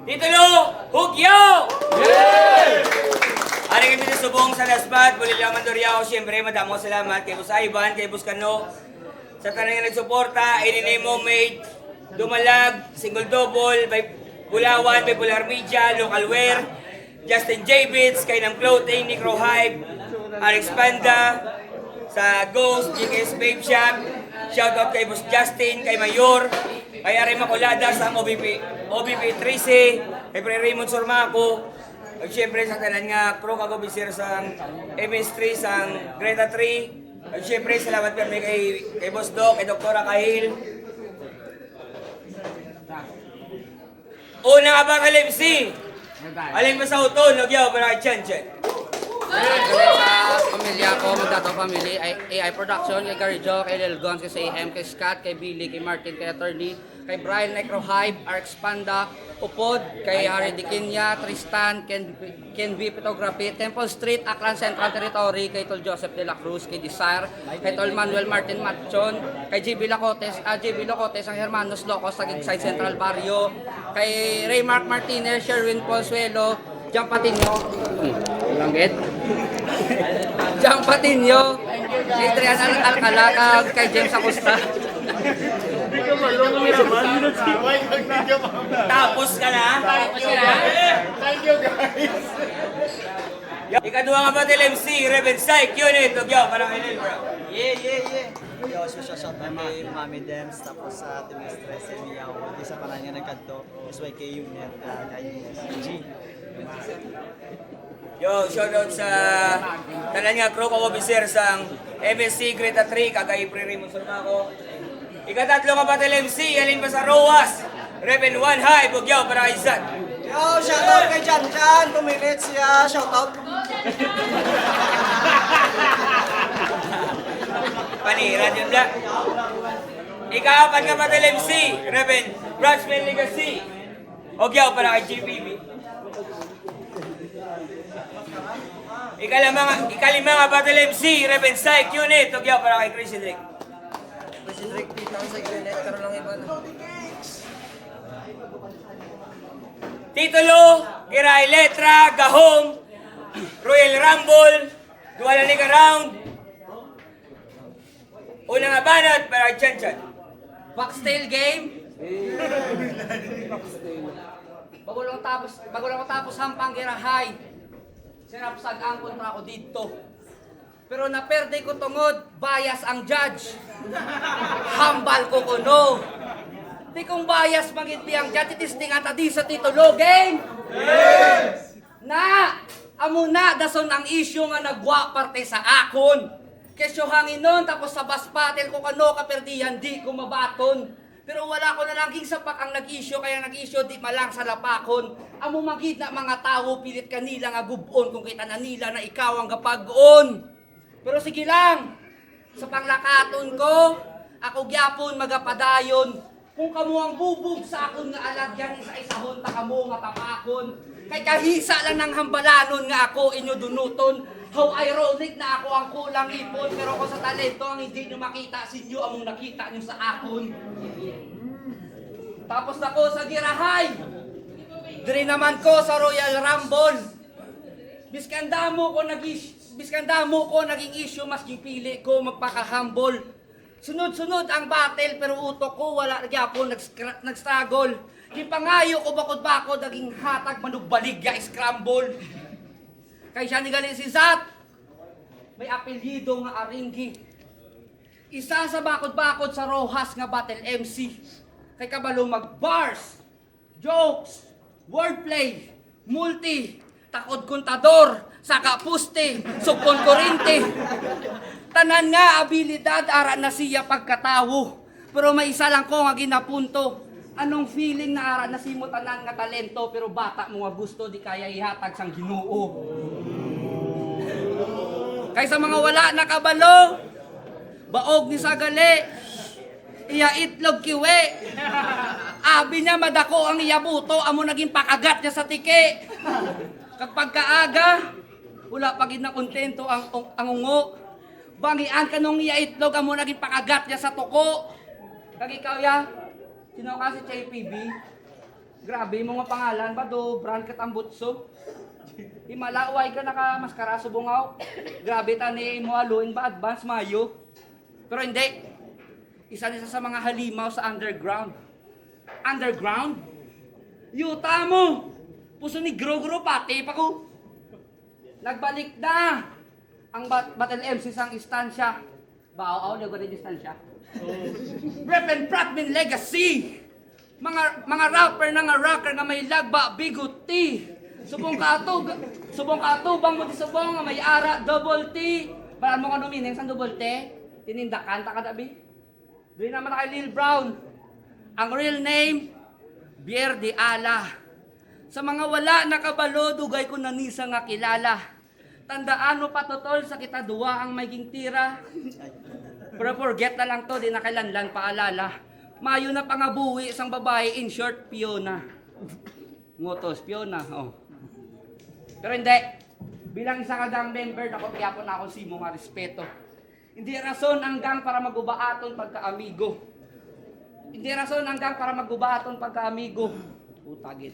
Titulo, Hugyo! Yay! Ari kami sa subong sa Lasbat, Bulilang Mandoriao, siyempre madamo salamat kay Bus Ivan, kay Bus Kano, sa tanang nga nagsuporta, Ininemo Made, Dumalag, Single Double, by Bulawan, by Polar Media, Local Wear, Justin J. Bits, kay Nam Clothing, Necro Hype, Alex Panda, sa Ghost, GKS Babe Shop, shoutout kay Bus Justin, kay Mayor, kay Ari Macolada sa OBP 13, kay Pre Raymond Sormaco, at syempre sa tanan nga pro kagobisir sa MS3 sa Greta 3. At syempre salamat kami kay Boss Doc, kay Dr. Kahil. Una nga ba kay MC? Aling mo sa uton, nagyaw para kay Chan Chan. Sa pamilya ko, Magdato Family, AI Production, kay Gary Joe, kay Lil Gons, kay AM, kay Scott, kay Billy, kay Martin, kay Attorney, kay Brian Necro Hype, RX Panda, Upod, kay Harry Dikinya, Tristan, Ken V Photography, Temple Street, Aklan Central Territory, kay Tol Joseph de la Cruz, kay Desire, kay Tol Manuel Martin Machon, kay JB Locotes, ang Hermanos Locos, sa Gigside Central Barrio, kay Raymark Martinez, Sherwin Consuelo, Jam Patinyo, Langgit, Jam Patinyo, kay Trian Alcalacag, kay James Acosta. Tapos ka na? Thank you guys. Ikadua nga ba MC, Reven Psych, unit, nagyaw para kay Lil Bro. Yeah. Yo, special shout out kay Mami Dems, tapos sa Team Stress, Emiyaw, isa pa na niya nagkanto, SYK Unit, kay G. Yo, shoutout sa tanan nga crew ka-officer sa MSC Greta 3, kagay Pre Raymond Sormaco. Ikatatlo nga ba MC, alin pa sa ROAS, Reven 1 High, bugyaw para kay Zat. Yo, shout out kay Jan Jan, 2 minutes siya, shout out. Panira din black. Ikaapat nga ba MC, Reven Branchman Legacy, bugyaw para kay GPB. Ikalima nga Battle MC, Reven Psych Unit, tugyaw para kay Chris Drake. Chris Drake, pitang sa unit, karoon lang iba na. Titulo, Kiray Letra, Gahom, Royal Rumble, Dual Liga Round. Unang abanat para kay Chan Chan. Foxtail game. Bago lang tapos hampang girahay. Sinapsag ang kontra ko dito. Pero naperde ko tungod, bias ang judge. Hambal ko kuno. Di kong bias magindi ang judge, itistingan tadi sa titulo game. Yes! Na, amo na, dason ang issue nga nagwa parte sa akon. Kesyo hangin nun, tapos sa baspatel ko kano kaperdihan, di ko mabaton. Pero wala ko na lang sapak ang nag-issue, kaya nag-issue di malang sa lapakon. Amo magid na mga tao, pilit kanila nga gubon kung kita na nila na ikaw ang kapag-on. Pero sige lang, sa panglakaton ko, ako gyapon magapadayon. Kung kamo ang bubog sa akon nga alagyan, isa-isahon ta kamo nga tapakon. Kay kahisa lang ng hambalanon nga ako inyo dunuton. How ironic na ako ang kulang ipon, pero ako sa talento ang hindi nyo makita sinyo, among nakita nyo sa akon. Tapos ako sa girahay. Diri naman ko sa Royal Rumble. Biskandamo ko naging issue, mas pili ko magpaka-humble. Sunod-sunod ang battle, pero utok ko wala gyapon nag-struggle. Gipangayo ko bakod-bakod, naging hatag manugbalig ya scramble. Kay siya ni gali si Zat, may apelyido nga Aringgi. Isa sa bakod-bakod sa Rojas nga battle MC. Kay kabalo mag-bars, jokes, wordplay, multi, takod kontador, saka puste, sukon kurente. Tanan nga abilidad ara na siya pagkatawo. Pero may isa lang ko nga ginapunto. Anong feeling na ara na simo tanan nga talento, pero bata mo nga gusto di kaya ihatag sang Ginoo. Kaysa mga wala na kabalo, baog ni sagali, iya itlog kiwe. Abi niya madako ang iya buto, amo naging pakagat niya sa tike. Kapag kaaga, wala pagid na kontento ang ungo. Bangian ka nung iya itlog, amo naging pakagat niya sa tuko. Kag ikaw ya, sino ka si JPB? Grabe mo nga pangalan ba do, brand katambutso. Imalaway ka nakamaskara subungaw. Grabe tani mo aluin ba advance mayo. Pero hindi. Isa sa mga halimaw sa underground. Underground? Yuta mo! Puso ni Gro-Gro pati pa ko. Nagbalik na ang Battle MC sang istansya. Bao-aw, lago rin istansya. Rep and Pratman Legacy! Mga rapper na nga rocker nga may lagba, biguti. Subong katubang mo di subong nga may ara, double T. Balaan mo ka numining sang double T. Tinindakan ta kadabi. Doon naman na kay Lil Brown. Ang real name, Bier de Ala. Sa mga wala nakabalo, dugay ko na nisa nga kilala. Tandaan mo patotol sa kita duwa ang maging tira. Pero forget na lang to, di na kailanlan paalala. Mayo na pangabuhi isang babae, in short, Fiona. Ngotos, Fiona, oh. Pero hindi. Bilang isa kadang member, nakopiyapo na ako simo nga respeto. Hindi rason ang gang para magubaaton pagka-amigo. Hindi rason ang gang para magubaaton pagka-amigo. Utagit.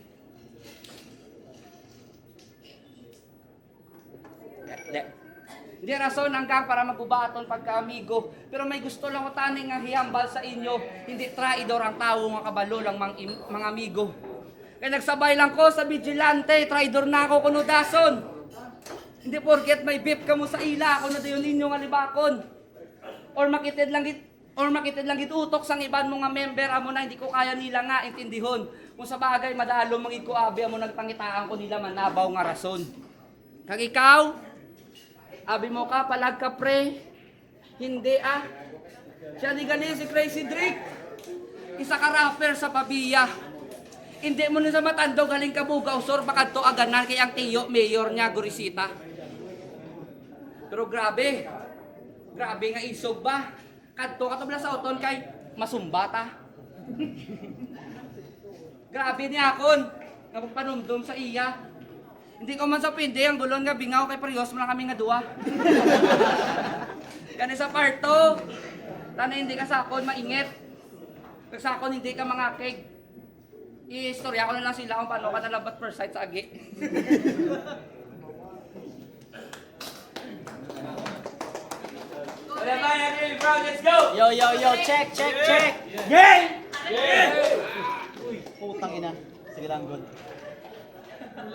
Hindi rason ang gang para magubaaton pagka-amigo. Pero may gusto lang ko taning nga hiyambal sa inyo. Hindi traidor ang tao nga kabalo lang mga amigo. Kaya nagsabay lang ko sa vigilante, traidor na ako kuno dason. Hindi porket may beef ka mo sa ila, ako na dayon ninyo nga libakon. Or makitid lang git utok sang iban mo nga member, amo na hindi ko kaya nila nga intindihon. Kung sa bagay madalo mangid ko abi amo nagpangitaan ko nila manabaw nga rason. Kag ikaw, abi mo ka palag ka pre. Hindi ah. Siya ni gali si Crazy Drake. Isa ka rapper sa pabiya. Hindi mo na sa matando galing ka bugaw sor bakad to aganan kay ang tiyo mayor niya Gorisita. Pero grabe. Grabe nga isog ba? Kadto ka tabla sa oton kay masumbata. Grabe niya akon. Nga panumdum sa iya. Hindi ko man sa pindi ang gulon nga bingaw kay Prios mo lang kami nga duwa. Kani sa parto. Tana hindi ka sakon maingit. Kag sakon hindi ka mangakig. I-istorya ko na lang sila kung paano ka nalabat first sight sa agi. Wala ba na Lil Brown? Let's go! Yo, check. Game! Uy, putang ina. Sige lang, good.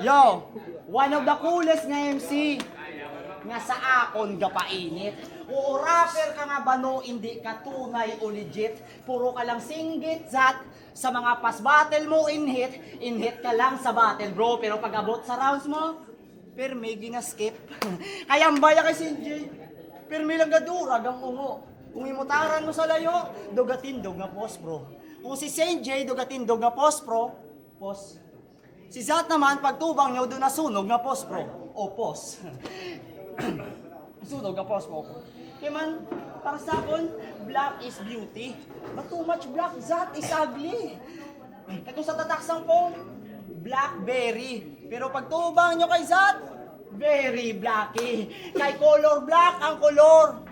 Yo, one of the coolest nga MC nga sa akon gapainit. Oo, rapper ka nga bano, hindi ka tunay o legit. Puro ka lang singgit, zat. Sa mga pass battle mo, in-hit ka lang sa battle, bro. Pero pag abot sa rounds mo, perme gina-skip. Kaya ang baya kay CJ, perme lang gadurag ang ungo. Kung imutaran mo sa layo, dogatindog nga post, bro. Kung si CJ, dogatindog nga post, bro. Post. Si Zat naman, pagtubang nyo, doon na sunog nga post, bro. O post. Sunog nga post, bro. Kaya man, para sa akin, black is beauty. But too much black, Zat is ugly. Kaya kung sa tataksang po, blackberry. Pero pag tubang nyo kay Zat, very blacky. Kay color black ang color.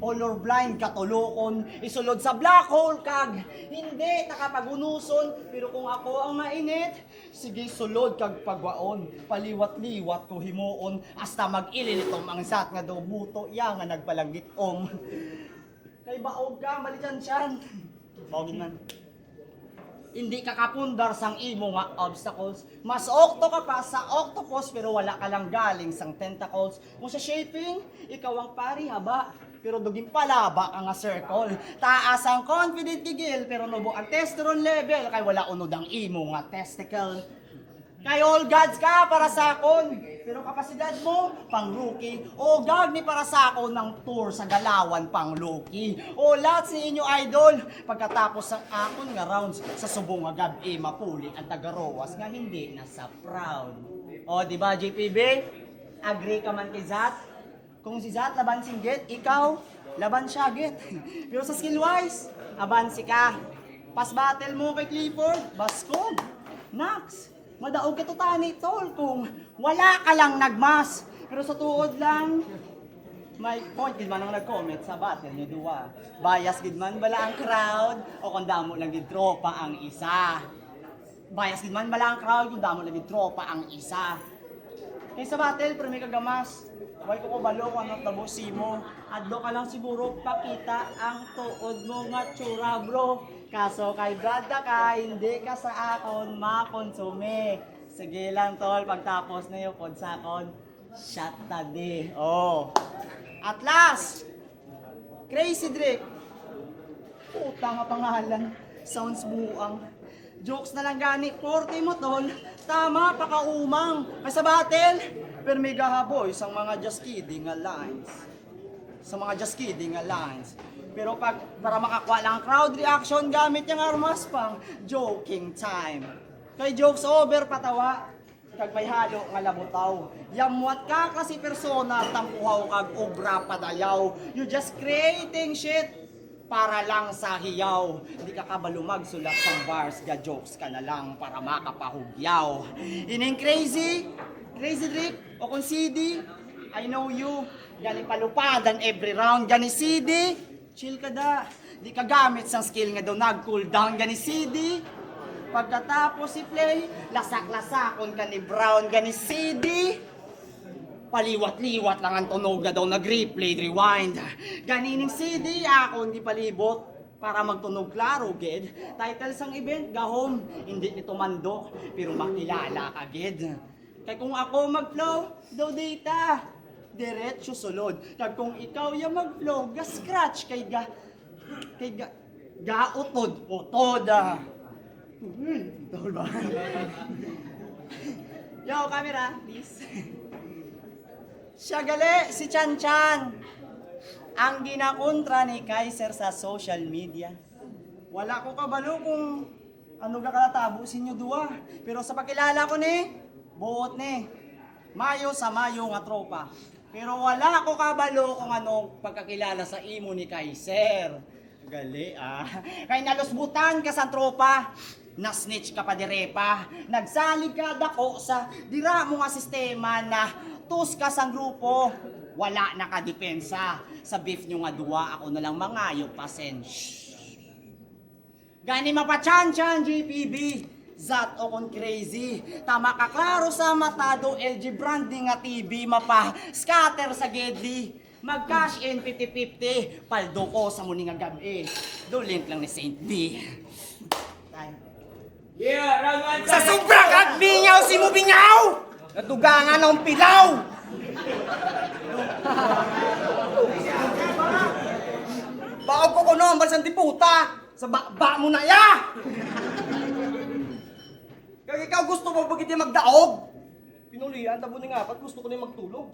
Color blind katulokon. Isulod sa black hole kag. Hindi nakapagunuson. Pero kung ako ang mainit, sige sulod kag pagwaon. Paliwat-liwat ko himuon. Hasta mag-ililitom ang Zat nga daw buto. Ya nga nagpalanggit Kay baog ka, malitan-tiyan. Baogin man. Hindi ka kapundar sang imo nga obstacles. Mas okto ka pa sa octopus pero wala ka lang galing sang tentacles. Kung sa shaping, ikaw ang pari haba. Pero duging palaba ka nga circle. Taas ang confident gigil pero nubo ang testosterone level. Kay wala unod ang imo nga testicle. Kay all gods ka para sa akon. Pero kapasidad mo, pang rookie. O gagni para sa akon ng tour sa Galawan, pang rookie. O lahat si inyo idol. Pagkatapos ng akon nga rounds, sa subong nga gabi, mapuli ang tagarowas nga hindi nasa proud. O di ba JPB? Agree ka man kay Zat? Kung si Zat laban singgit, ikaw, laban siya git. Pero sa skill wise, abansi ka. Pas battle mo kay Clifford, Baskog, Nax. Madaog ka to tani, tol, kung wala ka lang nagmas. Pero sa tuod lang, may point gid man ang nag-comment sa battle ni Dua. Bias gid man bala ang crowd o kung damo lang gid tropa ang isa. Bias din man malang crowd, yung damo lang yung tropa ang isa. Kaya sa battle, pero may kagamas. Huwag ko balo kung anong tabo si mo. Adlo ka lang siguro pakita ang tuod mo nga tsura bro. Kaso kay Brad ka, hindi ka sa akon makonsume. Sige lang tol, pagtapos na yung pod sa akon, shot tadi. Oh. At last, Crazy Drake. Puta nga pangalan. Sounds buang. Jokes na lang gani. 40 mo tol. Tama, pakaumang. Ay sa battle. Pero may gahaboy sa mga just kidding nga lines. Sa mga just kidding nga lines. Pero pag para makakuha lang ang crowd reaction, gamit yung armas pang joking time. Kay jokes over, patawa. Kag may halo nga labutaw. Yamwat ka kasi persona, tampuhaw kag obra padayaw. You just creating shit para lang sa hiyaw. Hindi ka kabalumag sulat sa bars, ga jokes ka na lang para makapahugyaw. Ining crazy Drake, o kung CD, I know you. Gani palupadan every round, gani CD, chill ka da. Di ka gamit sang skill nga daw nag-cool down, gani CD. Pagkatapos si play, lasak-lasakon ka ni Brown, gani CD. Paliwat-liwat lang ang tunog na daw nag-replay, rewind. Ganining CD, ako hindi palibot para magtunog klaro, ged. Title sang event, gahom, hindi nito mandok, pero makilala ka, ged. Kaya kung ako mag-flow, daw data, diretso sulod. Kaya kung ikaw yung mag-flow, ga-scratch, kay ga-utod, tol ba? Yo, camera, please. Siya gali, si Chan Chan. Ang ginakontra ni Kaiser sa social media. Wala ko kabalo kung ano ga kalatabo sa inyo duwa. Pero sa pagkilala ko ni, buot ni. Mayo sa mayo nga tropa. Pero wala ko kabalo kung anong pagkakilala sa imo ni Kaiser. Gali Kay nalusbutan ka sa tropa. Na-snitch ka pa direpa. Nagsalig ka dako sa dira mo nga sistema na tus ka sang grupo. Wala nakadepensa. Sa beef nyo nga duwa, ako na lang mangayo pasen. Gani mapachan-chan, JPB. Zat o kon crazy. Tama ka klaro sa matado, LG branding nga TV. Mapa scatter sa gedli. Mag-cash in 50-50. Paldo ko sa muni nga gabi. Dolint lang ni Saint D. Time. Yeah, round 1. Sa sobrang kagbingaw si mo bingaw! Natugangan ng pilaw! Baog ko kuno ang balsan di puta! Sa ba mo na ya! Kaya ikaw gusto mo bagit yung magdaog? Pinulian, tabo ni nga, ba't gusto ko na yung magtulog?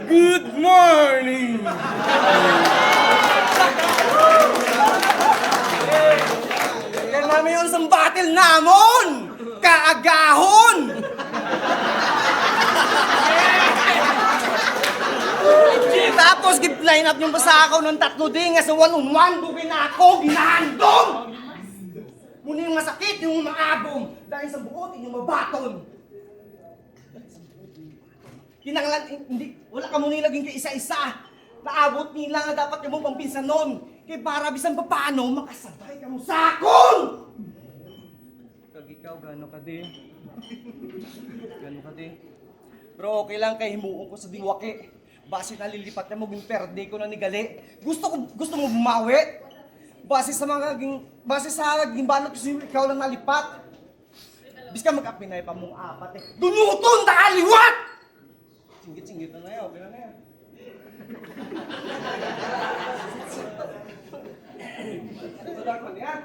Good morning! Kaya namin yun sa battle namon! Kaagahon! Tapos give-line up yung pasakaw ng tatlo din nga sa one-on-one, dugin na ako, ginahandong! Muna yung masakit, yung maabong, dahil sa buot, yung mabaton. Kinanglan, hindi, wala ka muna laging kay isa-isa. Naabot nila nga dapat yung mong pinsan nun. Kaya para bisan pa paano, makasabay ka mo sakon! Kag ikaw, gano'n ka di? Gano'n ka di? Pero okay lang kay himuon ko sa diwaki. Base nalilipat na mo, perde ko na ni Gali. Gusto mo bumawi? Base sa gimbanat ko siya, ikaw lang nalipat. Bis ka mag-apinay pa mong apat eh. Dunuton na kaliwat! Singgit-singgit na yan, okay na yan. Sadar ko niya.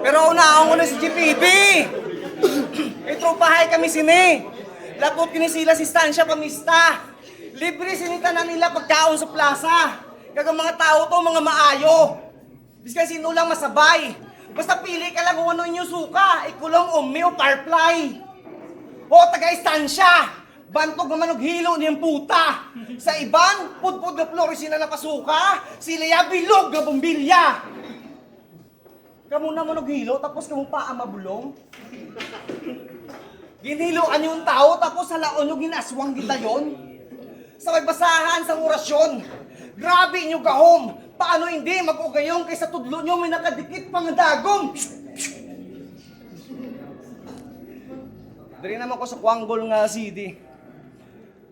Pero unahan ko na si GPB. Itropahay kami sini. Lapot kini sila si Stansya pamista. Libre sinita na nila pagkaon sa plaza. Kagang mga tao to, mga maayo. Biska sino lang masabay. Basta pili ka lang kung ano inyong suka. Ikulong umi o parfly. O taga-istansya. Bantog naman og hilo niyang puta. Sa iban, pudpud na flores sila napasuka. Sila ya bilog na bumbilya. Kamu naman naghilo, tapos kamu pa ang mabulong. Giniloan yung tao, tapos sa laon yung ginaswang kita yon. Sa magbasahan sa orasyon. Grabe inyo gahom. Paano hindi mag-ugayong kaysa tudlo nyo may nakadikit pang dagom. Dari naman ko sa kuanggol nga CD.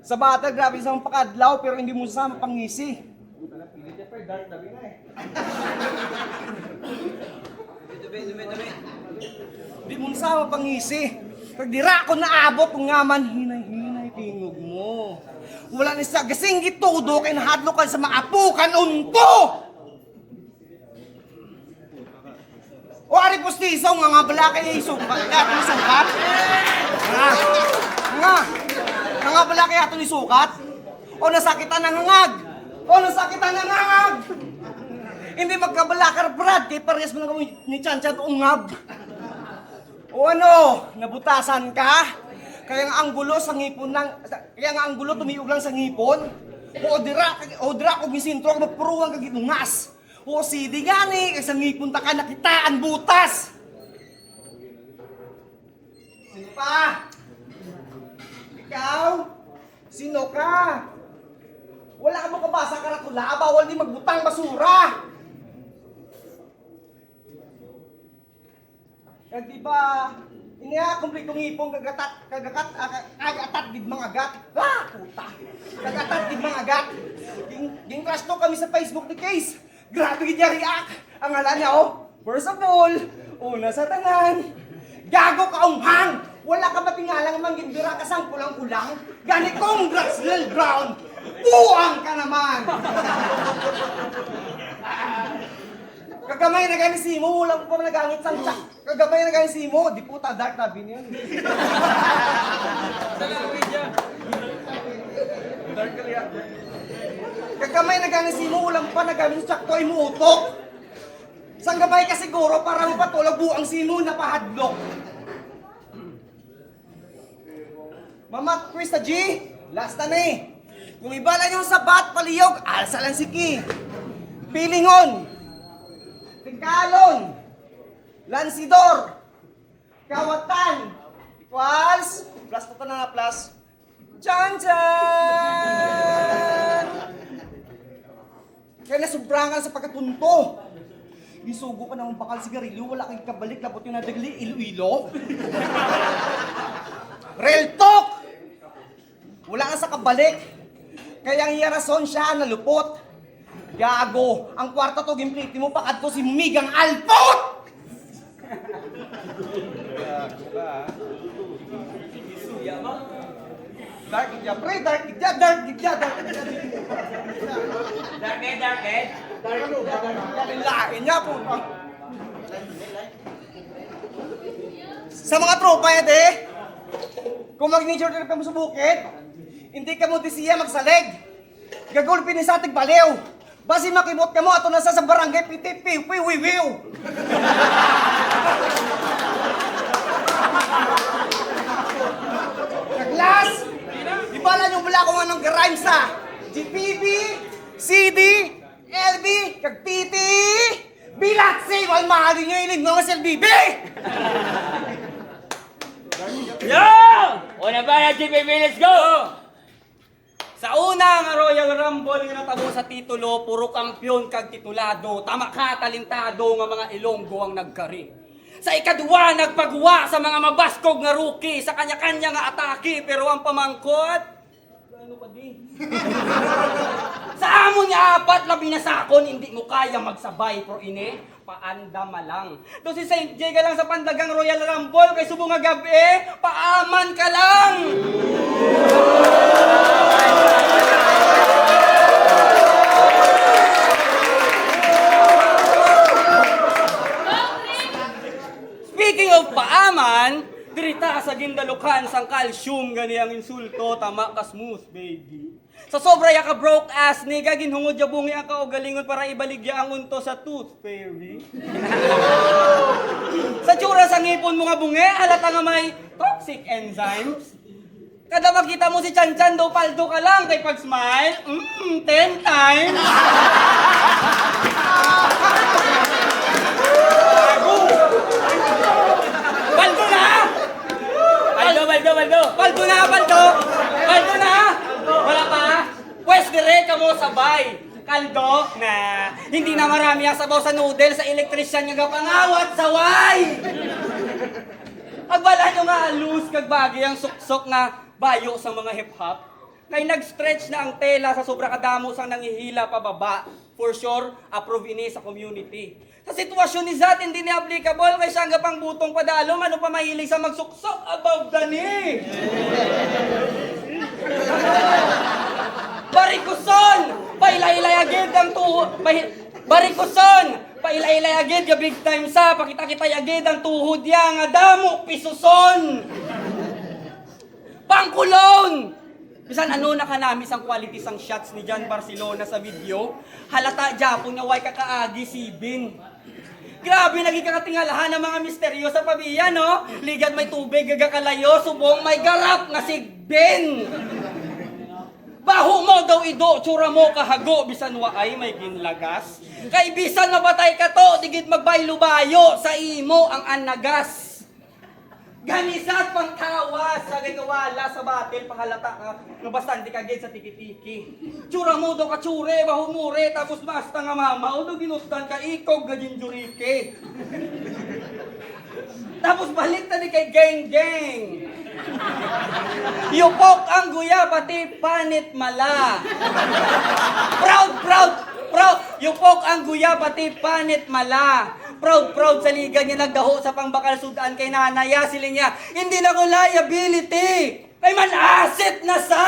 Sa bata, grabe sa pakadlaw, pero hindi mo sama pangisi. Di mo sama pangisi. Pag dira ko naabot kung nga man, hinay-hinay tingog mo. Wala ni sa gasing gitudo kay nahadlokan sa mga apukan unto! O ari postiso nga bala kay isukat, ato isukat? Nga bala kay ato isukat? O nasakitan ng hangag? O nasakitan ng hangag? Hindi magkabalakar Brad, kay parehas mo lang kami ni Chanchan ungab. O ano, nabutasan ka? Kaya nga ang gulo sa ngipon lang, kaya nga ang gulo tumiog lang sa ngipon. O dira ko gisintro, magpuruwang kagitungas. O sidi gani, kaya sa ngipon ta ka nakitaan butas. Sino pa? Ikaw? Sino ka? Wala ka mo kabasa karatula, bawal di magbutang basura. Kag di ba, iniakomplitong ipong kagatat gid mga gat. Ah, puta. Kagatat gid mga gat. Ging crush to kami sa Facebook ni Case. Grabe gid niya react. Ang hala niya oh. First of all, una sa tanan. Gago ka umhang. Wala ka matingalang manggindira ka sang kulang-kulang. Gani congrats Lil Brown. Buang ka naman. Kagamay na gani simo, wala ko pa nagamit sang tsak. Kagamay na gani simo, di puta dark tabi niyan. Dark kaliya. Kagamay na gani simo, wala pa nagamit tsak ko mo utok. Sang gabay ka siguro para mapatulog buang simo na pahadlok. Mama Krista G, last na eh. Kung iba lang yung sabat, paliyog, alsa lang si Ki. Pilingon. Tingkalon, Lansidor, Kawatan, equals, plus to na plus, Chan-chan! Kaya nasubrangan sa pagkatunto. Isugo ka naman bakal sigarilyo, wala kang kabalik, labot yung nadagli, ilo-ilo. Real talk! Wala ka sa kabalik. Kaya ang rason siya nalupot. Gago, ang kwarto to gimpliti mo pakad ko si Migang Alpot! Gago ka, ha? Dark gidya, pre, dark gidya. Lain niya po. Sa mga tropa yan, kung mag-nature trip ka mo sa bukid, hindi ka mo siya magsalig. Gagulpin ni sa ating baliw. Basi makimot ka mo, ato na sa barangay, pitipi, wiwiwiw. Kaglas, ibala nyo mula kung anong garime sa GPB, CD, LB, kag PT, bilatsi, wal mahali nyo ilim nga sa LBB. Yo! Una ba na GPB, let's go! Sa una nga Royal Rumble nga natabo sa titulo, puro kampyon kag titulado, tama ka talentado nga mga Ilonggo ang nagkari. Sa ikadwa, nagpagwa sa mga mabaskog nga rookie sa kanya-kanya nga atake, pero ang pamangkot, ano pa di? Sa amon nga apat, labi na sakon, hindi mo kaya magsabay, pro ine, paandama lang. Doon si St. J ka lang sa pandagang Royal Rumble, kay subong nga gabi, paaman ka lang! Speaking of paaman, dirita sa gindalukan sang calcium gani ang insulto, tama ka smooth, baby. Sa sobra ya ka broke ass ni ginhungod ya bungi ang kaugalingon para ibaligya ang unto sa tooth fairy. Sa tsura sa ngipon mo nga bungi, halata nga may toxic enzymes. Kada makita mo si Chan-chan daw, paldo ka lang kay pag-smile, 10 times. sabaw sa noodle sa elektrisyan nga pangawat saway. Agbala nyo nga alus kag bagay ang suksok nga bayo sa mga hip-hop. Kay nag-stretch na ang tela sa sobra kadamo sang nangihila pababa. For sure, approve ini sa community. Sa sitwasyon ni Zat, hindi ni applicable kay siya nga pang butong padalom, ano pa mahilig sa magsuksok above dani. Barikuson! Pailaylay agad ang tuhod. Barikuson! Pailaylay agad ya big time sa pakita-kita agad ang tuhod ya nga damo pisuson. Pangkulon! Bisan ano na kanamis ang quality sang shots ni John Barcelona sa video. Halata Japon nga way kakaagi si Bin. Grabe naging kakatingalahan ng mga misteryo sa pabiya, no? Ligad may tubig, gagakalayo, subong may garap nga si Ben. Baho mo daw ido, tsura mo kahago, bisan waay may ginlagas. Kay bisan nabatay ka to, digid magbaylo-bayo, sa imo ang anagas. Ganisat pang tawas sa gagawala sa batil pahalata ka nga bastante kagid sa tiki-tiki. Tsura mo daw katsure, bahumure, tapos basta nga mama, o daw ginustan ka ikog nga ginjurike. Tapos balik na ni kay geng-geng. Yupok ang guya, pati panit mala. Proud. Yupok ang guya, pati panit mala. Proud sa liga niya nagdaho sa pangbakal sudan kay nanaya sila niya. Hindi na ko liability. Kay man asset na sa.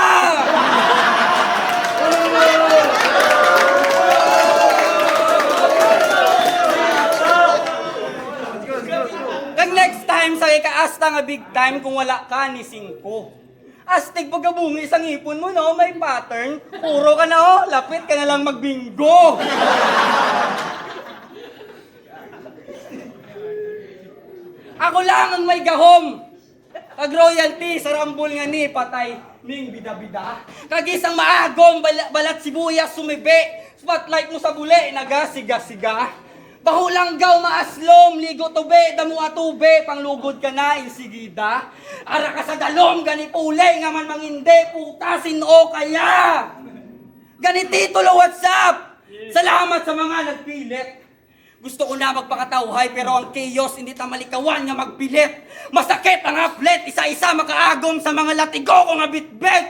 Kag next time sa ikaasta nga big time kung wala ka ni 5. Astig pagkabungi isang ipon mo, no? May pattern. Puro ka na, oh. Lapit ka na lang magbingo. Ako lang ang may gahom. Kag royalty sa rambol nga ni patay ning bida-bida. Kag isang maagom balat sibuyas sumibi. Spotlight mo sa buli nagasiga-siga. Bahulanggaw maaslom ligo tube damo atube panglugod ka na insigida. Ara ka sa dalom gani pulay nga man manginde putasin o kaya. Gani titulo WhatsApp. Salamat sa mga nagpilit. Gusto ko na magpakatawhay pero ang chaos hindi ta malikawan nga magpilit. Masakit ang aplet, isa-isa makaagom sa mga latigo ko nga bitbit.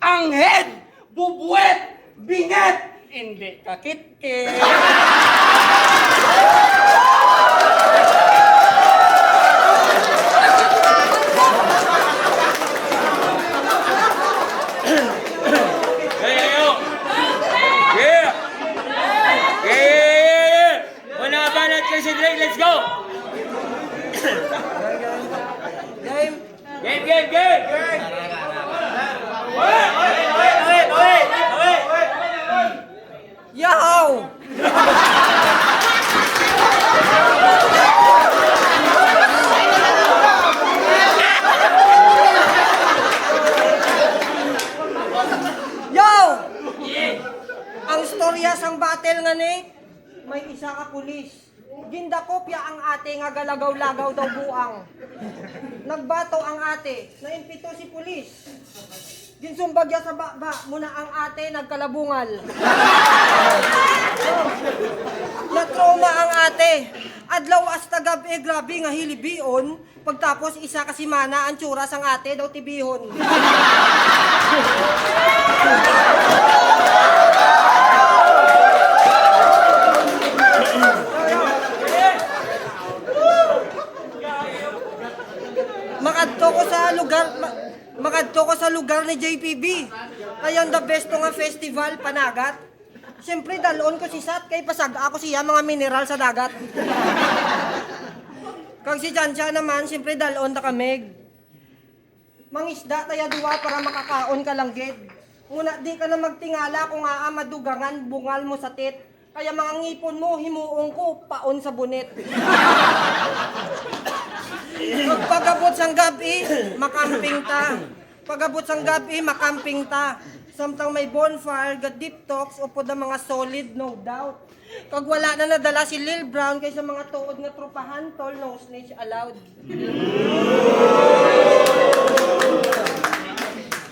Ang head, bubuet, binget, hindi kakit-kit. Let's go! Game! Yaw! Yo! Ang storya sang battle nga ni, may isa ka pulis. Ginda kopya ang ate nga galagaw-lagaw daw buang. Nagbato ang ate, naimpito si pulis. Ginsumbagya sa baba, muna ang ate nagkalabungal. Natrauma ang ate. Adlaw hasta gabi, grabe nga hilibion. Pagtapos isa kasi mana ang tsura sang ate daw tibihon. Makadto ko sa lugar ni JPB. Kaya the best to nga festival panagat. Siyempre dalon ko si Sat kay pasag ako siya mga mineral sa dagat. Kag si Jansya naman siyempre dalon ta kamig. Mangisda taya duwa para makakaon ka lang gid. Una di ka na magtingala kung madugangan bungal mo sa tit. Kaya mga ngipon mo himuong ko paon sa bunit. Pagabot sang gabi, makamping ta. Pagabot sang gabi, makamping ta. Samtang may bonfire, deep talks, upod ang mga solid, no doubt. Kag wala na nadala si Lil Brown kaysa mga tuod nga trupahan, tol, no snitch allowed.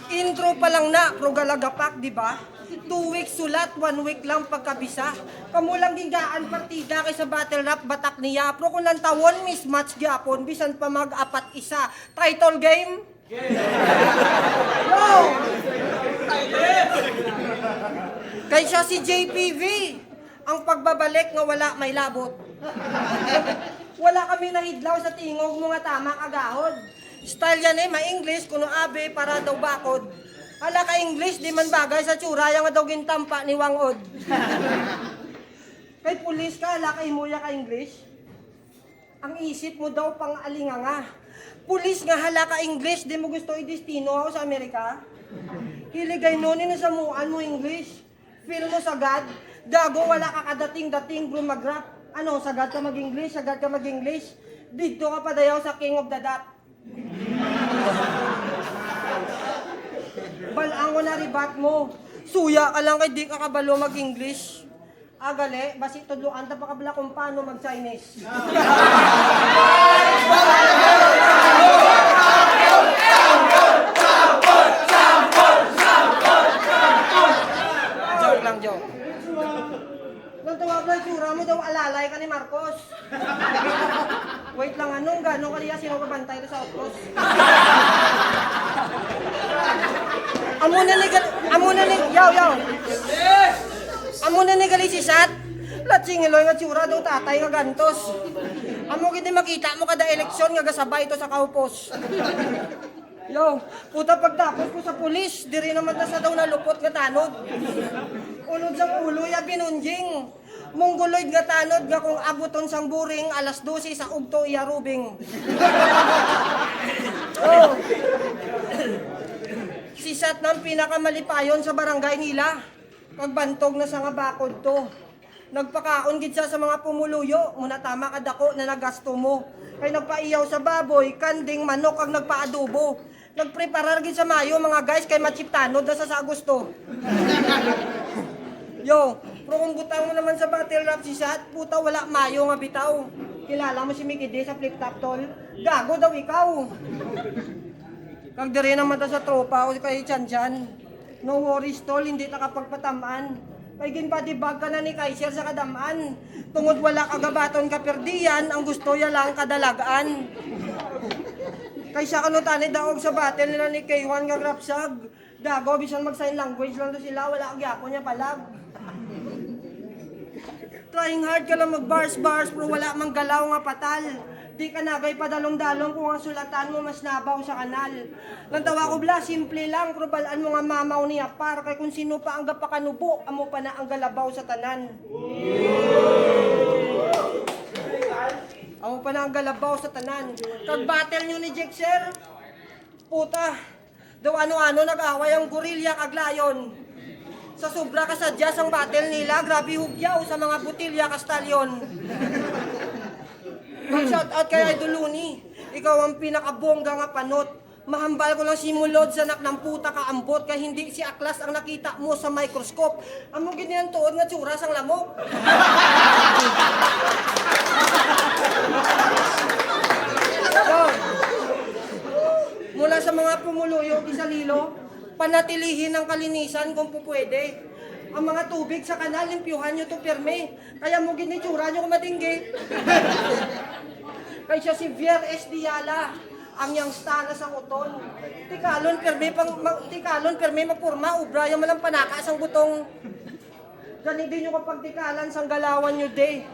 Intro pa lang na, pro galagapak, di ba? 2 weeks sulat, 1 week lang pagkabisa. Kamulang gingaan partida kay sa battle rap batak niya. Pro kung lang tawon, mismatch gyapon, bisan pa mag-apat isa. Title game? Yo! Kay siya si JPV, ang pagbabalik nga wala may labot. Wala kami nahidlaw sa tingog mga tama kagahod. Style yan ma-English, kuno abe para daw bakod. Hala ka English, di man bagay sa tsura, yung nga daw gintampa ni Wangod. Kay pulis ka, hala ka imuya ka English. Ang isip mo daw pang alinganga. Pulis nga hala ka English, di mo gusto i-destino ako sa Amerika. Hiligay nunin na samuan mo English. Feel mo sagad, gago wala ka kadating-dating brumagrap. Ano, sagad ka mag-English, sagad ka mag-English. Dito ka pa dayaw sa King of the Dot. Balang ko na ribat mo. Suya ka lang kay di ka kabalo mag-English. Agale, basi tudluan ta pa kabla kung paano mag-Chinese. Joke lang, joke. Nang tawag na tsura mo daw alalay ka ni Marcos. Wait lang, anong gano'ng kaliya sino kabantay sa outpost? Amuna ni, yaw. Amo na ni gali si Sat. Latsingiloy nga tsura daw tatay nga gantos. Amo gini makita mo kada eleksyon nga gasabay ito sa kaupos. Yo, puta pagtapos ko sa pulis, diri naman ta sa daw nalupot nga tanod. Unod sa ulo ya binunjing. Mongoloid nga tanod nga kung abuton sang buring alas 12 sa ugto iya rubing. Oh. Si Sat nang pinakamalipayon sa barangay nila. Pagbantog na sa nga bakod to. Nagpakaon gid siya sa mga pumuluyo, muna tama kadako na nagasto mo. Kay nagpaiyaw sa baboy, kanding manok ang nagpaadobo. Nagpreparar gid sa mayo mga guys kay machiptanod na sa Agosto. Yo, pero kung butang mo naman sa battle rap si Sat, puta wala mayo nga bitaw. Kilala mo si Mickey D sa flip top tol? Gago daw ikaw. Kag diri naman ta sa tropa o kay Chan. No worries tol, hindi ta kapagpatamaan. Kay ginpadibag ka na ni Kaiser sa kadamaan. Tungod wala kagabaton ka perdiyan, ang gusto ya lang kadalagaan. Kay siya kanutani daog sa battle nila ni K1 nga grapsag. Gago, bisan mag-sign language lang to sila, wala kagyapon niya palag. Trying hard ka lang mag-bars, pero wala mang galaw nga patal. Di ka nagay padalong-dalong kung ang sulatan mo mas nabaw sa kanal. Nantawa ko bla, simple lang, pero balaan mo nga mamaw niya par, kay kung sino pa ang gapakanubo, amo pa na ang galabaw sa tanan. Amo pa na ang galabaw sa tanan. Kag-battle nyo ni Jexer, puta, daw ano-ano nag-away ang gorilla kag layon. Sa sobra kasadyas ang battle nila, grabe hugyaw sa mga butilya kastalyon. Mag-shout out kay Idol Luni. Ikaw ang pinakabongga nga panot. Mahambal ko lang si Mulod sa anak ng puta kaambot kay hindi si Aklas ang nakita mo sa microscope. Amo ganyan tuod nga tsura sang lamok. So, mula sa mga pumuluyo Isalilo, panatilihin ang kalinisan kung pupwede. Ang mga tubig sa kanal, limpyuhan nyo to pirme. Kaya mo ginitsura nyo kumatinggi. Kaya siya si Vier S. Diala, ang yang stana sa uton. Tikalon pirme mapurma, ubra yung malang panaka sang butong. Ganit din nyo kapag tikalan sang galawan nyo de.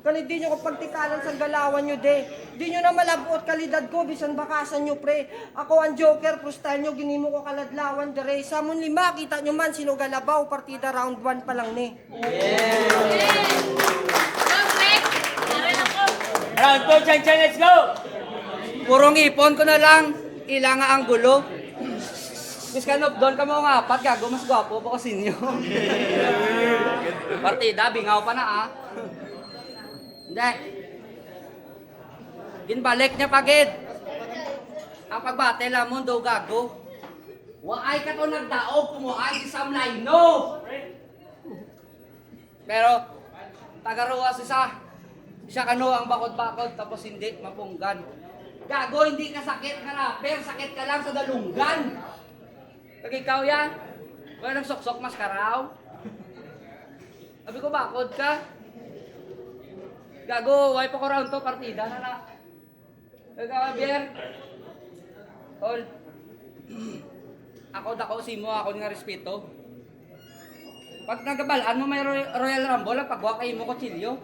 Ganit din nyo kapag tikalan sang galawan nyo de. Di nyo na malabot kalidad ko, bisan bakasan nyo pre. Ako ang joker, pro style nyo, ginimo ko kaladlawan dere. Sa mun lima, kita nyo man, sino galabaw, partida round 1 pa lang ni. Round 2, Chan, let's go! Purong ipon ko na lang, ilang nga ang gulo. Biskanop, doon ka mo nga apat, gago, mas gwapo pa ko sinyo. Partida, bingaw pa na ah. Hindi. Ginbalik niya pagid. Ang pagbate lamon daw gago. Waay ka to nagdaog, kumuhay si Sam Laino. Pero, tagaruwa siya kano ang bakod-bakod tapos hindi mapunggan. Gago, hindi ka sakit ka rapper, sakit ka lang sa dalunggan. Pag ikaw yan, Wala nang sok-sok maskaraw. Sabi ko, bakod ka? Gago, wipe ako round to, partida na na. Gabier. Tol. Ako dako si mo, ako nga respeto. Pag nagabalaan mo may Royal Rumble, pagwa kayo mo kutsilyo.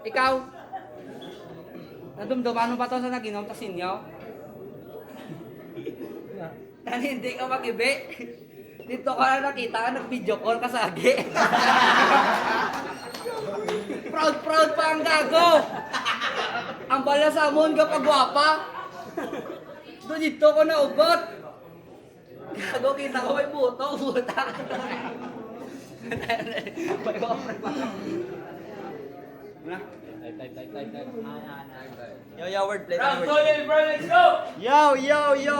Ikaw, nadumduman mo ba to sa naginom ta sinyo? Tani hindi ka mag-ibi. Dito ka na nakita ka, nag-video call ka sa agi. Proud pa ang gago. Ang bala sa amon ka pagwapa. Doon dito ko na ubot. Gago, kita ko may puto, puta. May offer pa. Na? Type. Yo, wordplay. Round 2, Lil Bro, let's go! Yo!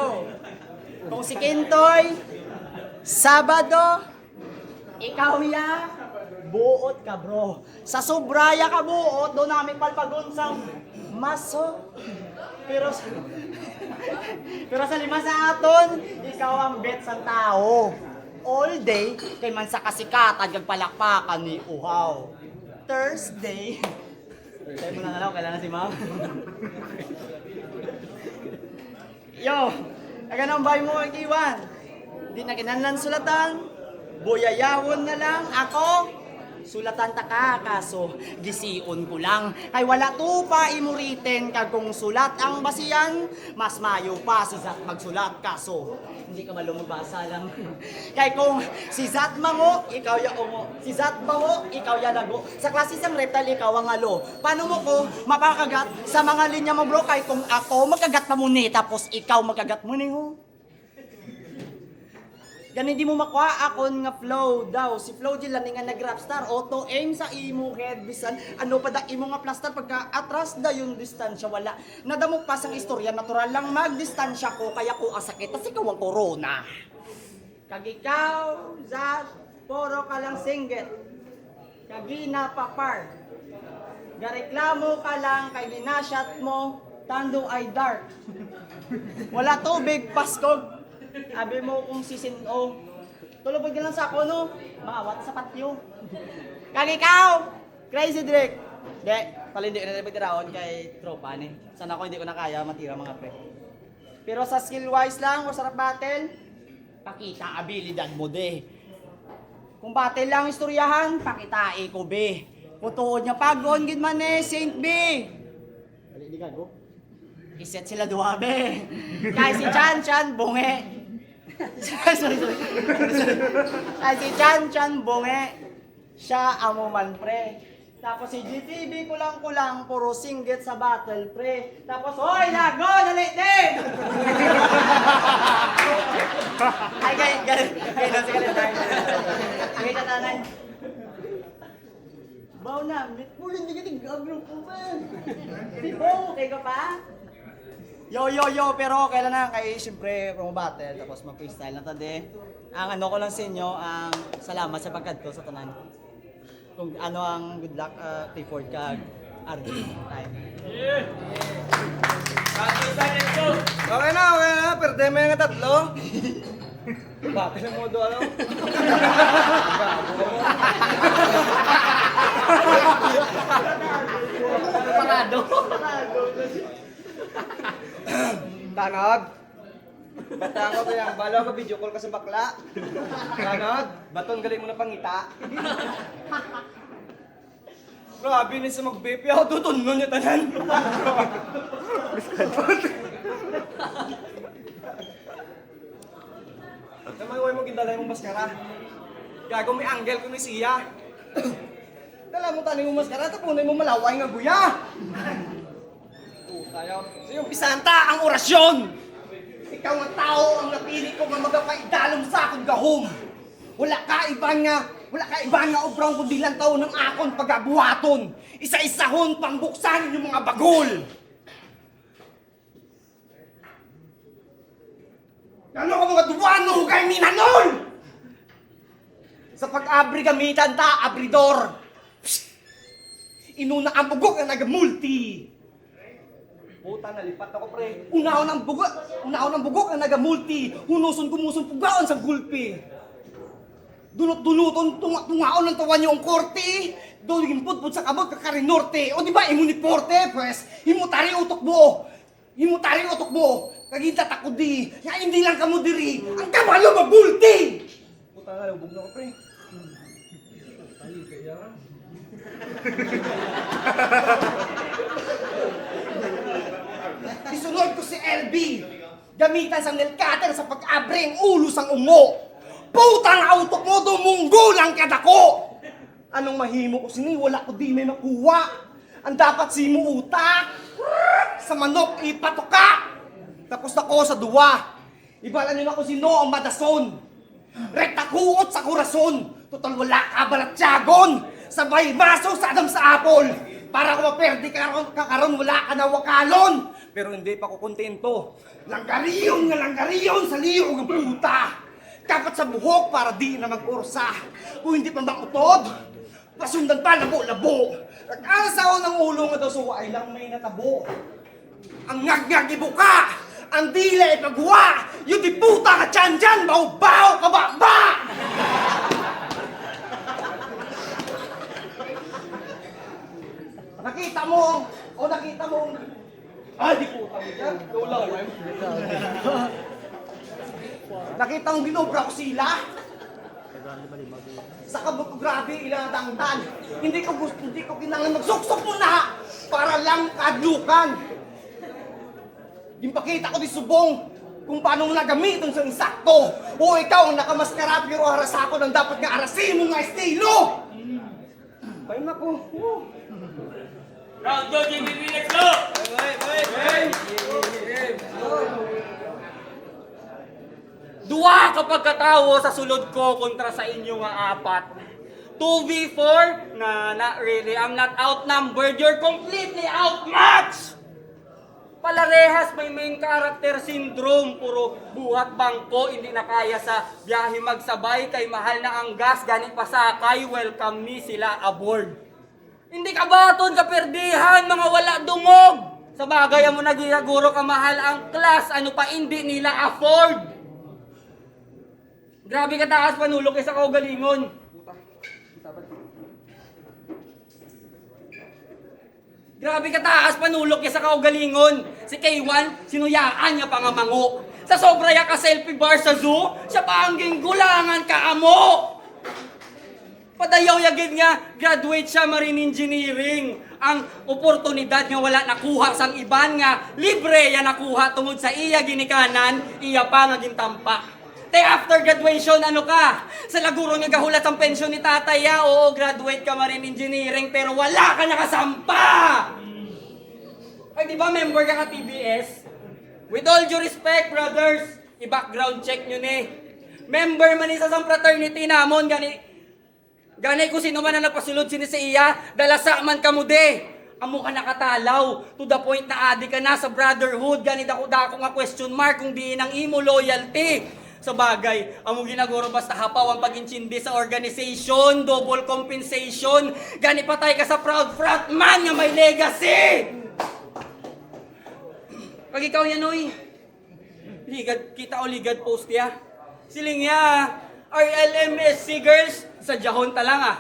Kung si Kintoy, Sabado, ikaw ya, buot ka bro. Sa Sobraya ka buot, doon namin palpagon sa maso. Pero sa lima sa aton, ikaw ang bet sa tao. All day, kay man sa kasikatan, kagpalakpakan ni Uhaw. Thursday, tayo mo na lang, kailangan si Ma'am. Yo, ganang bay mo ang iwan. Di na kinanlan sulatan, buyayawon na lang ako. Sulatan ta ka, kaso gisiun ko lang. Kay wala to pa imuritin kag kung sulat ang basiyan, mas mayo pa si Zat magsulat, kaso hindi ka malumubasa lang. Kay kung si Zat mango, ikaw ya ungo. Si Zat bango, ikaw ya lago. Sa klase sang reptile, ikaw ang alo. Paano mo ko mapakagat sa mga linya mo bro? Kay kung ako magkagat pa mo ni, tapos ikaw magkagat mo ni ho. Gan hindi mo makuha akon nga flow daw. Si Flow di lang nga nag-rapstar. Auto aim sa imo head bisan. Ano pa da imo nga plaster pagka atras da yung distansya wala. Nadamok pa sang istorya natural lang magdistansya ko kaya ko ang sakit. Tas ikaw ang corona. Kag ikaw, Zat, puro ka lang singgit. Kagina papar. Gareklamo ka lang kay ginashot mo. Tando ay dark. Wala tubig, paskog. Abi mo kung sisino. Tulog ka lang sa ako, no? Maawat sa patio. Kag ikaw, Crazy Drake. Di, palindi ko na pagtiraon kay tropa ni. Sana ako hindi ko na kaya matira mga pre. Pero sa skill wise lang, o sarap battle, pakita ang abilidad mo, de. Kung battle lang istoryahan, pakita ko, be. Kung tuod niya pagon, gid man Saint B. Dali, di gago. Iset sila duwa, be. Kay si Chan bunge. sorry. Kay si Chan bunge. Siya amo man, pre. Tapos si GTV kulang, puro singgit sa battle, pre. Tapos, hoy, lago, dali din! Ay, ganun si Kalentay. Ay, tatanay. Baw na, mo hindi ka tig-agro po ba? Di ba, okay ka pa? Yo, pero kailan na kay siyempre promo battle, tapos mag-freestyle na tadi. Ang ano ko lang sa inyo, ang salamat sa pagkadto sa tanan. Kung ano ang good luck, Clifford kag RD. Time. Round 2, let's go! Okay na. Perde mo yung tatlo. Bakit ang modo ano? Parado. Tanod. Batango ko yan. Balo ako video call ka sa bakla. Tanod. Baton galing mo na pangita. Grabe na sa mag-vape ako. Tutunon niya tanan. Namay mo gindalay mong maskara. Gago may angle ko ni siya. Dala mo taning mong maskara, tapunay mo malaway nga guya. Tayo. So yung pisanta ang orasyon. Ikaw ang tao ang napili ko nga magapaidalom sa akong gahom. Wala ka iba nga obrang kundi lang tao ng akon pagabuhaton. Isa-isahon pangbuksan yung mga bagol. Ano ka mga duwano kay minanon? Sa pag-abri gamitan ta, abridor. Inuna ang bugok na nagamulti. Puta, nalipat ako, pre. Unaon ang bugok ang nagamulti. Hunuson kumuson pugaon sa gulpi. Dunot-dunuton, tungaon ng tawan yung korte. Doon gimput-put sa kamot kakarinorte. O di ba, imuniporte, pues. Himutari utok mo. Kagita takudi. Nga hindi lang kamo diri. Ang kabalo mabulti. Puta na, lubog na ako, pre. Isunod ko si LB. Gamitan sa nail cutter sa pag-abre ang ulo sang umo. Putang autok mo, dumunggo lang kadako. Anong mahimo ko sini? Wala ko di may makuha. Ang dapat simo utak. Sa manok ipatoka. Tapos ako sa duwa. Ibala nyo na kung sino ang madason. Rekta kuot sa kurason. Total wala ka balatyagon. Sabay maso sa adam sa apol. Para kung maperdi kakaroon wala ka na wakalon. Pero hindi pa ko kontento. Langgariyon sa liyo ng puta. Kapat sa buhok para di na mag-ursa. Kung hindi pa makutod, pasundan pa labo-labo. Nag-asaw ng ulo nga daw so ay lang may natabo. Ang ngag-ngag ibuka, ang dila ipagwa, yung di puta ka tiyan-tiyan, baw-baw ka ba-ba! Nakita mo, ay di puta mo yan, lola, nakita mong binobra ko sila. Sa kabot ko grabe ilang dangdan. Hindi ko kinangan magsuksok mo na para lang kadlukan. Gimpakita ko di subong kung paano mo nagamiton sa insakto. O ikaw ang nakamaskara pero haras ako ng dapat nga arasin mo nga estilo. Ay nako. Round 2, JBB, let's go! Duwa kapag katawo sa sulod ko kontra sa inyo nga apat. 2v4 really, I'm not outnumbered, you're completely outmatched! Palarehas may main character syndrome, puro buhat bangko, hindi na kaya sa biyahe magsabay, kay mahal na ang gas, ganit pasakay, welcome me sila aboard. Hindi ka baton, kaperdihan, mga wala dungog! Sa bagay mo nagiguro ka mahal ang class, ano pa hindi nila afford? Grabe ka taas panulok sa kaugalingon. Grabe ka taas panulok sa kaugalingon. Si K1, sinuyaan niya pa nga mango. Sa sobra ya ka selfie bar sa zoo, siya pa ang ginggulangan ka amo. Padayaw yagid nga, graduate siya marine engineering. Ang oportunidad nga wala nakuha sang iban nga, libre ya nakuha tungod sa iya ginikanan, iya pa nga gintampa. Te after graduation, ano ka? Sa laguro nga gahulat ang pensyon ni tatay, ya. Oo, graduate ka marine engineering, pero wala ka nakasampa! Ay, di ba member ka TBS? With all due respect, brothers, i-background check nyo ni. Member man isa sa fraternity namon, gani kung sino man na nagpasulod sini sa iya, dalasa man ka mo de. Amo ka nakatalaw, to the point na adi ka na sa brotherhood, gani dako-dako nga question mark kung di nang imo loyalty. Sa bagay, amo ginaguro basta hapaw ang pag-intindi sa organization, double compensation, gani patay ka sa proud frontman nga may legacy! Pag ikaw yan, oy, ligad, kita o ligad post ya. Siling ya, RLMSC girls, sa jahon talang ah.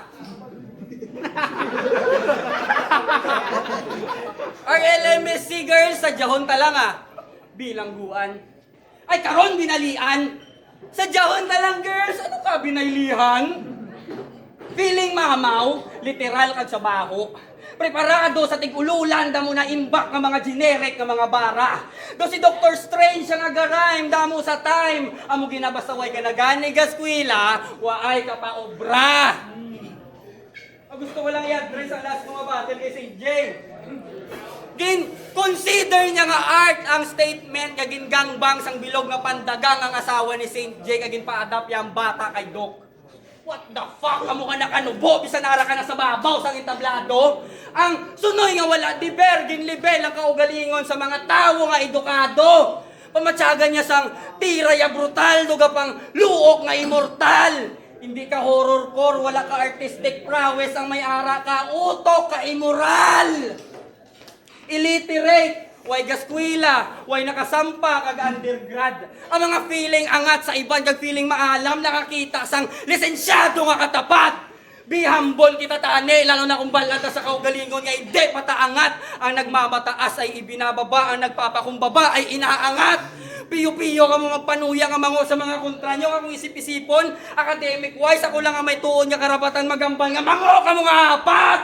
RLMSC girls, sa jahon talang ah. Bilangguan. Ay, karon binalian. Sa jahon na lang, girls. Ano ka binaylihan? Feeling mamaw, literal kag sa baho. Preparado sa tig-ululan, damo na imbak ng mga generic ng mga bara. Do si Dr. Strange ang agarime, damo sa time. Amo ginabasaway ka na gani gaskwila, waay ka pa obra. Gusto ko lang i-address ang last mga battle kay St. J. Consider niya nga art ang statement nga gingangbang sang bilog nga pandagang ang asawa ni St. J kagin pa-adapt yang bata kay Doc. What the fuck? Amo ka nakanubo bisan nara ka na sa babaw sang entablado. Ang sunoy nga wala diber ginlibel ang kaugalingon sa mga tawo nga edukado. Pamatyagan niya sang tira ya brutal duga pang luok nga immortal. Hindi ka horrorcore, wala ka artistic prowess ang may ara ka, utok ka immoral. Illiterate, way gaskwila, way nakasampa kag undergrad. Ang mga feeling angat sa iban kag feeling maalam nakakita sang lisensyado nga katapat. Be humble kita tani, lalo na kung balata sa kaugalingon nga hindi pataangat. Ang nagmamataas ay ibinababa, ang nagpapakumbaba ay inaangat. Piyo-piyo ka mga panuya nga mga sa mga kontra nyo, akong isip-isipon, academic-wise, ako lang ang may tuon nga karapatan magambal nga mga ka mga apat!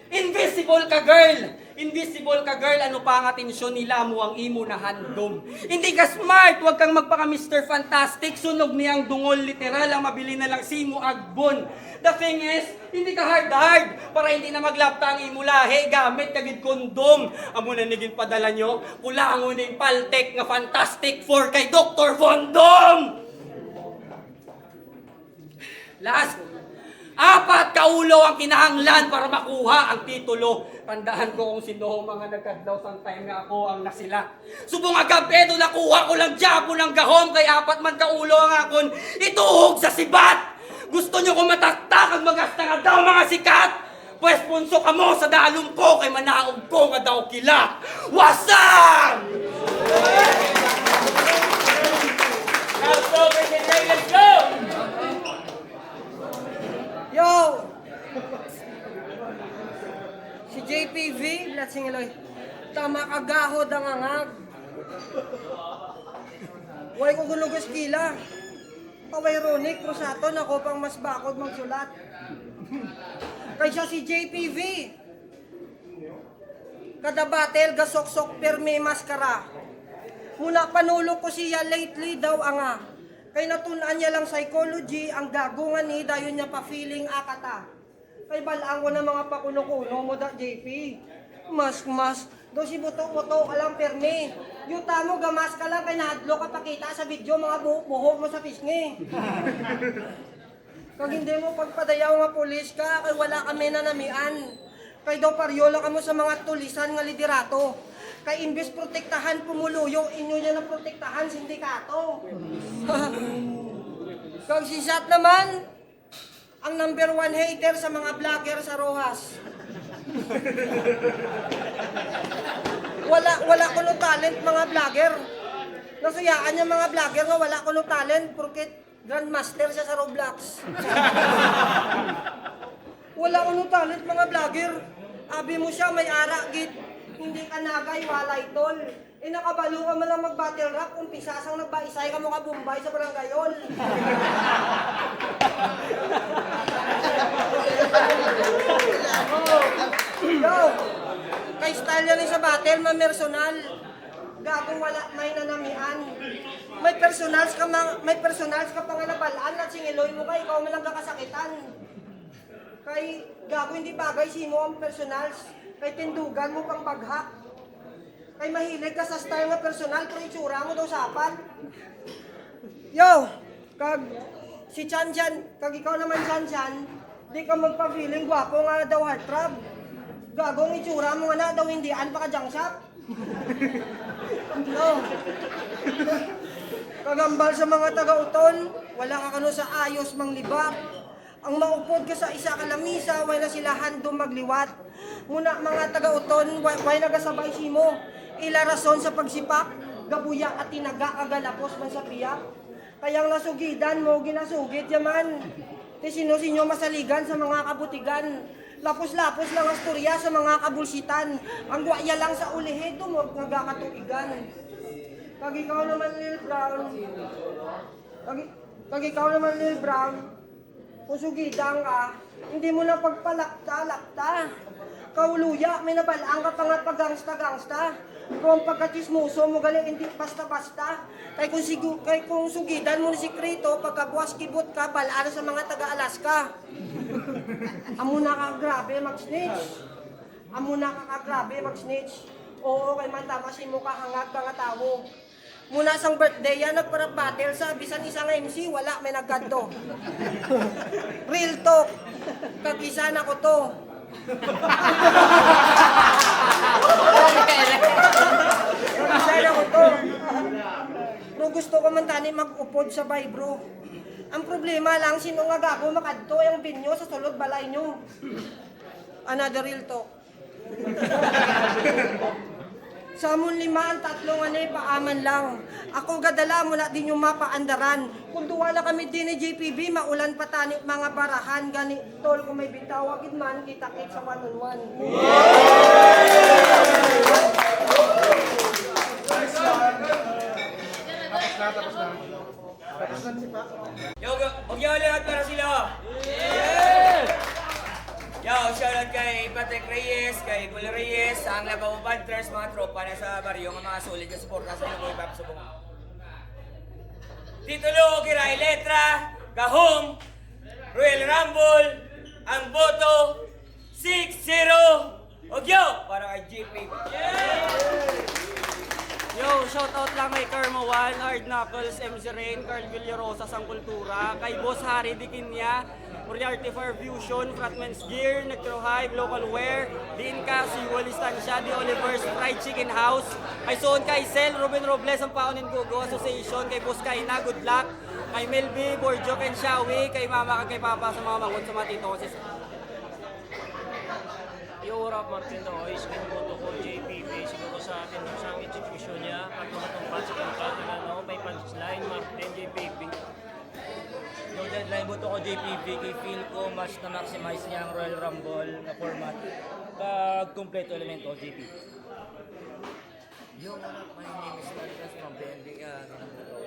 Invisible ka girl! Invisible ka girl, ano pa ang atensyon nila mo ang imo na handom. Hindi ka smart, wag kang magpaka Mr. Fantastic, sunog niyang dungol literal, ang mabili na lang simo agbon. The thing is, hindi ka hard para hindi na maglapta ang imo lahi, gamit kagid kondom. Amo na niging padala nyo, kulangon ning paltek nga Fantastic 4 kay Dr. Fondom! Last, 4 kaulo ang kinahanglan para makuha ang titulo. Tandaan ko kung sino mga nagkadlaw sang time nga ako ang nasila. Subong agapedo nakuha ko lang jabo ng gahom kay 4 man kaulo ang akon ituhog sa sibat. Gusto nyo kung mataktak ang magasta nga daw mga sikat? Pwes punso ka mo sa dalom ko kay manaog ko nga daw kila. Wasan! Let's go, let's go! Yo! Si JPV, Blatsing Eloy. Tama kagahod ang angag. Huwag ko gulugos kila. Paway Ronic, Rosato, ako pang mas bakod magsulat. Kaysa si JPV. Kada battle, gasok-sok, perme maskara. Muna panulo ko siya lately daw anga. Kay natunan niya lang psychology, ang gagungan ni dayon niya pa feeling akata. Kay balaan ko ng mga pakuno-kuno mo da JP. Mas, do si buto-buto ka lang perme. Yung tamo gamas ka lang kay nahadlo ka pakita sa video mga buhok mo sa pisngi. Kag hindi mo pagpadayaw nga pulis ka, kay wala kami nanamian. Kay daw paryola ka mo sa mga tulisan nga liderato. Kay imbes protektahan pumuluyo, inyo niya na protektahan sindikato. Kag si Sat naman, ang number 1 hater sa mga vlogger sa Rojas. Wala ko no talent mga vlogger. Nasuyaan niya mga vlogger nga wala ko no talent porket grandmaster siya sa Roblox. Wala ko no talent mga vlogger. Abi mo siya may ara git. Hindi ka nagay, walay tol. Nakabalo ka man lang mag-battle rap, umpisa sang nagbaisay ka mo ka Bombay sa barangayol. Yo, kay style yan sa battle, mamersonal. Gagong wala may nanamian. May personals ka pang nabalaan at singiloy mo ka, ikaw man lang kakasakitan. Kay gago hindi bagay sino ang personals. Kay tindugan mo pang baghak. Kay mahilig ka sa style nga personal, pero itsura mo daw sapat. Yo, kag si Chan Chan, kag ikaw naman Chan Chan, di ka magpa-feeling gwapo nga daw heartthrob. Gagong itsura mo nga na daw hindi an pa ka junk shop. No. Kagambal sa mga taga-uton, wala ka kano sa ayos manglibak. Ang maupod ka sa isa kalamisa, way na sila handom magliwat. Muna mga taga-uton, way nagasabay simo. Ila rason sa pagsipak, gabuyak at tinaga kagalapos man sa piyak. Kayang nasugidan mo, ginasugit yaman. Ti sino-sino masaligan sa mga kabutigan. Lapos-lapos lang ang storya sa mga kabulsitan. Ang guwaya lang sa ulihid, tumog nagakatuigan. Kag ikaw naman Lil Brown, kag ikaw naman Lil Brown, usugidang ka, hindi mo na pagpalakta-lakta. Kauluya, may nabalaan ka pa nga pag-gangsta-gangsta. Kung pagkatismuso mo galing hindi basta-basta. Kay kung sugidan mo ni si Krito, pagkabuwas kibot ka, balaan sa mga taga-Alaska. Amo na ka grabe mag-snitch. Amo na ka grabe mag-snitch. Oo, kay matamasin mo ka hangag ka nga tao. Muna sang birthday yan, nagparap battle sa bisan isang MC, wala, may nagganto. Real talk, kag-isa na ko to. Kag-isa na ko to. Pero gusto ko man tani mag-upod sa bay, bro. Ang problema lang, sino nga gago makadto yung binyo sa sulod balay nyo. Another real talk. Sa amon lima ang tatlong anay paaman lang. Ako gadala mula din yung mapaandaran. Kung duwala kami din ni JPB, maulan patani mga barahan. Gani tol kung may bitawagin man, kita-kit sa 1-on-1. Yo, huwag niyo lahat para sila. Yo, shoutout kay Patrick Reyes, kay Bull Reyes, ang Labaw Panthers, mga tropa na sa baryo, ang mga solid na suporta sa inyo, Boy Pap Subong. Titulo, Kiray Letra, Gahom, Royal Rumble, ang boto, 6-0, Ogyo, para kay JP. Yo, shoutout lang kay Karma One, Hard Knuckles, MC Rain, Carl Villarosa sang Kultura, kay Boss Harry Dikinya, Moriarty Fire Fusion, Fratman's Gear, Nectro Hive, Local Wear, Dinka, Siwal Istansya, The Oliver's Fried Chicken House, kay Son Kaisel, Ruben Robles, ang Paunin Gogo Association, kay Boss Kaina, Good Luck, kay Melby, Borjok and Shawi, kay Mama, kay Papa sa mga mangon sa mga titosis. Yo, Rap Martin Dois, kinubuto ko JPP, siguro sa atin sa execution niya, pag tumatungkad sa kantata na no, may punchline, Martin JPP. Yung deadline boto ko JPP, kay feel ko mas na-maximize niya ang Royal Rumble na format pag kompleto elemento JPP. Yo, what up? My name is Lucas from BNB. Kinubuto ko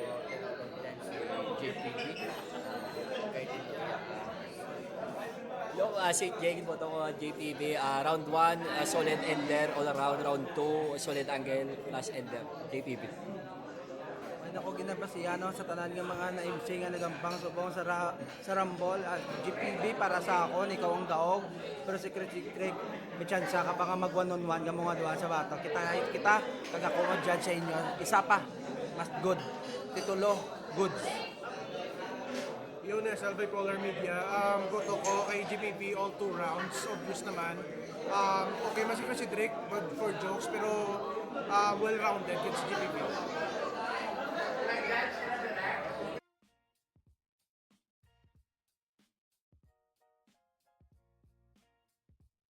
confidence JPP. Kay Tito. Yo, si Jake, boto ko JPB. Round 1, solid ender all around. Round 2, solid angle plus ender. JPB. Ay nako ginabasiano sa tanan nga mga na-MC nga nagambang subong sa Rumble. GPB para sa akon, ikaw ang daog. Pero si Craig, may chance ka pa nga mag 1-on-1 nga mga duwa sa bato. Kita kag ako ang judge sa inyo. Isa pa, mas good. Titulo, good. Yun na, Salve Polar Media. Boto ko kay GPP all 2 rounds. Obvious naman. Okay, masikra si Drake for jokes, pero well-rounded kay si GPP.